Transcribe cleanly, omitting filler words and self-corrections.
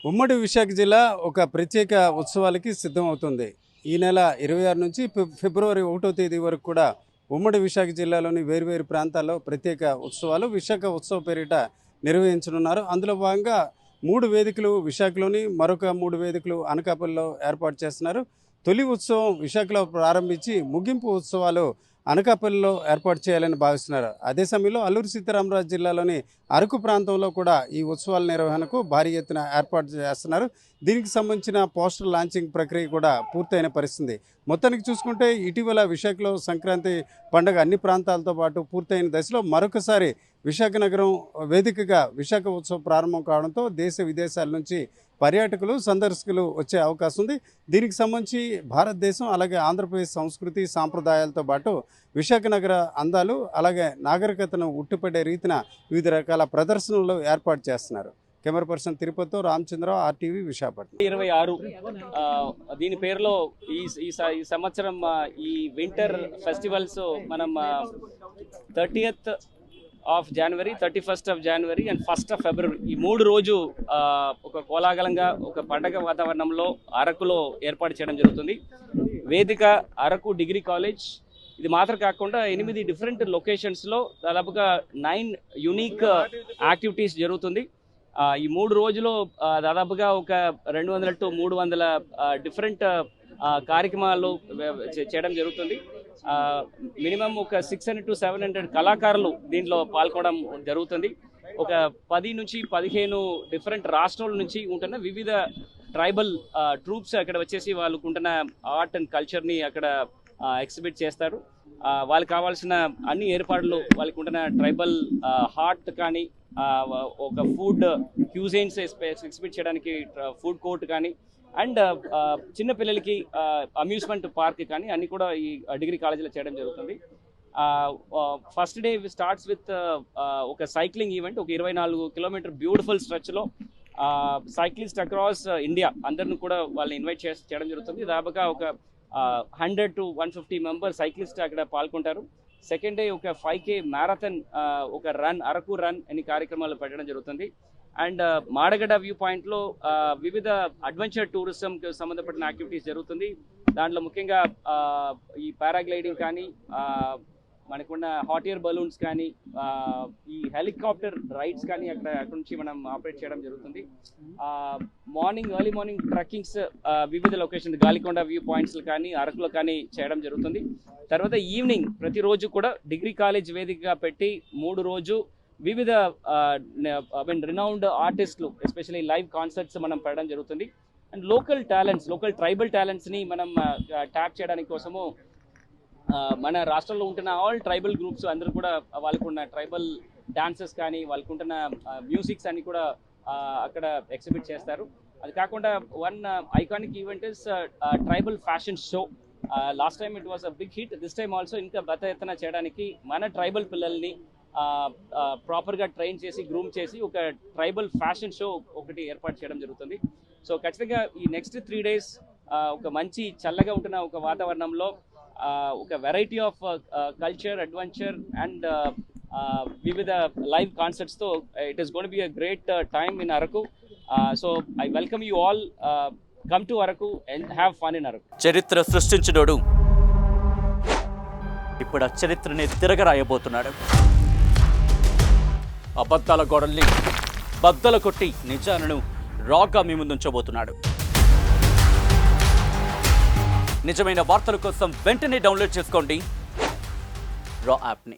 ఉమ్మడి విశాఖ జిల్లా ఒక ప్రత్యేక ఉత్సవాలకి సిద్ధమవుతుంది. ఈ నెల 26 నుంచి ఫిబ్రవరి 1వ తేదీ వరకు కూడా ఉమ్మడి విశాఖ జిల్లాలోని వేర్వేరు ప్రాంతాల్లో ప్రత్యేక ఉత్సవాలు విశాఖ ఉత్సవ పేరిట నిర్వహించనున్నారు. అందులో భాగంగా 3 వేదికలు విశాఖలోని, మరొక 3 వేదికలు అనకాపల్లిలో ఏర్పాటు చేస్తున్నారు. తొలి ఉత్సవం విశాఖలో ప్రారంభించి ముగింపు ఉత్సవాలు అనకాపల్లిలో ఏర్పాటు చేయాలని భావిస్తున్నారు. అదే సమయంలో అల్లూరి సీతారామరాజు జిల్లాలోని అరకు ప్రాంతంలో కూడా ఈ ఉత్సవాల నిర్వహణకు భారీ ఎత్తున ఏర్పాటు చేస్తున్నారు. దీనికి సంబంధించిన పోస్టర్ లాంచింగ్ ప్రక్రియ కూడా పూర్తయిన పరిస్థితి. మొత్తానికి చూసుకుంటే ఇటీవల విశాఖలో సంక్రాంతి పండుగ అన్ని ప్రాంతాలతో పాటు పూర్తయిన దశలో మరొకసారి విశాఖ నగరం వేదికగా విశాఖ ఉత్సవం ప్రారంభం కావడంతో దేశ విదేశాల నుంచి పర్యాటకులు, సందర్శకులు వచ్చే అవకాశం ఉంది. దీనికి సంబంధించి భారతదేశం అలాగే ఆంధ్రప్రదేశ్ సంస్కృతి సాంప్రదాయాలతో పాటు విశాఖ నగర అందాలు అలాగే నాగరికతను ఉట్టిపడే రీతిన వివిధ రకాల ప్రదర్శనలు ఏర్పాటు చేస్తున్నారు. Camera person తిరుపతితో Ramachandra Rao, RTV, Visakhapatnam. 26 దీని పేరులో ఈ సంవత్సరం ఈ వింటర్ ఫెస్టివల్స్ మనం 30th of January, 31st of January and 1st of February ఈ 3 రోజు ఒక కోలాహలంగా ఒక పండగ వాతావరణంలో అరకులో ఏర్పాటు చేయడం జరుగుతుంది. వేదిక అరకు డిగ్రీ కాలేజ్. ఇది మాత్రం కాకుండా 8 డిఫరెంట్ లొకేషన్స్లో దాదాపుగా 9 యూనిక్ యాక్టివిటీస్ జరుగుతుంది. ఈ 3 రోజులు దాదాపుగా ఒక 200 to 300 డిఫరెంట్ కార్యక్రమాలు చేయడం జరుగుతుంది. మినిమం ఒక 600 to 700 కళాకారులు దీంట్లో పాల్గొనడం జరుగుతుంది. ఒక 10 నుంచి 15 డిఫరెంట్ రాష్ట్రాల నుంచి ఉంటున్న వివిధ ట్రైబల్ ట్రూప్స్ అక్కడ వచ్చేసి వాళ్ళకు ఉంటున్న ఆర్ట్ అండ్ కల్చర్ని అక్కడ ఎగ్జిబిట్ చేస్తారు. వాళ్ళకి కావాల్సిన అన్ని ఏర్పాట్లు, వాళ్ళకి ఉంటున్న ట్రైబల్ హార్ట్ కానీ ఒక ఫుడ్ క్యూజైన్స్ ఎగ్జిబిట్ చేయడానికి ఫుడ్ కోర్ట్ కానీ అండ్ చిన్నపిల్లలకి అమ్యూస్మెంట్ పార్క్ కానీ అన్ని కూడా ఈ డిగ్రీ కాలేజీలో చేయడం జరుగుతుంది. ఫస్ట్ డే స్టార్ట్స్ విత్ ఒక సైక్లింగ్ ఈవెంట్. ఒక 24 కిలోమీటర్ బ్యూటిఫుల్ స్ట్రెచ్లో సైక్లిస్ట్ అక్రాస్ ఇండియా అందరిని కూడా వాళ్ళని ఇన్వైట్ చేయడం జరుగుతుంది. దాదాపుగా ఒక 100 to 150 మెంబర్స్ సైక్లిస్ట్ అక్కడ పాల్గొంటారు. సెకండ్ డే ఒక 5K మ్యారథాన్, ఒక రన్, అరకు రన్ అనే కార్యక్రమాలు పెట్టడం జరుగుతుంది. అండ్ మాడగడ్డ వ్యూ పాయింట్లో వివిధ అడ్వెంచర్ టూరిజంకి సంబంధపడిన యాక్టివిటీస్ జరుగుతుంది. దాంట్లో ముఖ్యంగా ఈ పారాగ్లైడింగ్ కానీ, మనకున్న హాట్ ఎయిర్ బలూన్స్ కానీ, ఈ హెలికాప్టర్ రైడ్స్ కానీ అక్కడ నుంచి మనం ఆపరేట్ చేయడం జరుగుతుంది. ఎర్లీ మార్నింగ్ ట్రెక్కింగ్స్ వివిధ లొకేషన్ గాలికొండ వ్యూ పాయింట్స్ కానీ అరకులో కానీ చేయడం జరుగుతుంది. తర్వాత ఈవినింగ్ ప్రతిరోజు కూడా డిగ్రీ కాలేజ్ వేదికగా పెట్టి 3 రోజు వివిధ రినౌండ్ ఆర్టిస్టులు ఎస్పెషల్లీ లైవ్ కాన్సర్ట్స్ మనం పెట్టడం జరుగుతుంది. అండ్ లోకల్ ట్రైబల్ టాలెంట్స్ని మనం ట్యాప్ చేయడానికి కోసము మన రాష్ట్రంలో ఉంటున్న ఆల్ ట్రైబల్ గ్రూప్స్ అందరూ కూడా వాళ్ళకున్న ట్రైబల్ డాన్సెస్ కానీ వాళ్ళకుంటున్న మ్యూజిక్స్ అన్ని కూడా అక్కడ ఎగ్జిబిట్ చేస్తారు. అది కాకుండా one iconic event is tribal fashion show. Last time it was a big hit. This time also ఇంకా పెద్ద ఎత్తున చేయడానికి మన ట్రైబల్ పిల్లల్ని ప్రాపర్గా ట్రైన్ చేసి గ్రూమ్ చేసి ఒక ట్రైబల్ ఫ్యాషన్ షో ఒకటి ఏర్పాటు చేయడం జరుగుతుంది. సో ఖచ్చితంగా ఈ నెక్స్ట్ 3 days ఒక మంచి చల్లగా ఉంటున్న ఒక వాతావరణంలో ఒక variety of culture, adventure and వివిధ లైవ్ కాన్సర్ట్స్తో it is gonna be a great time in Araku. So I welcome you all, come to Araku and have fun in Araku. చరిత్ర సృష్టించినోడు ఇప్పుడు ఆ చరిత్రని తిరగరాయబోతున్నాడు. అబద్ధాల గోడల్ని బద్దలు కొట్టి నిజాలను రాగా మీ ముందుంచబోతున్నాడు. నిజమైన వార్తల కోసం వెంటనే డౌన్లోడ్ చేసుకోండి రా యాప్ని.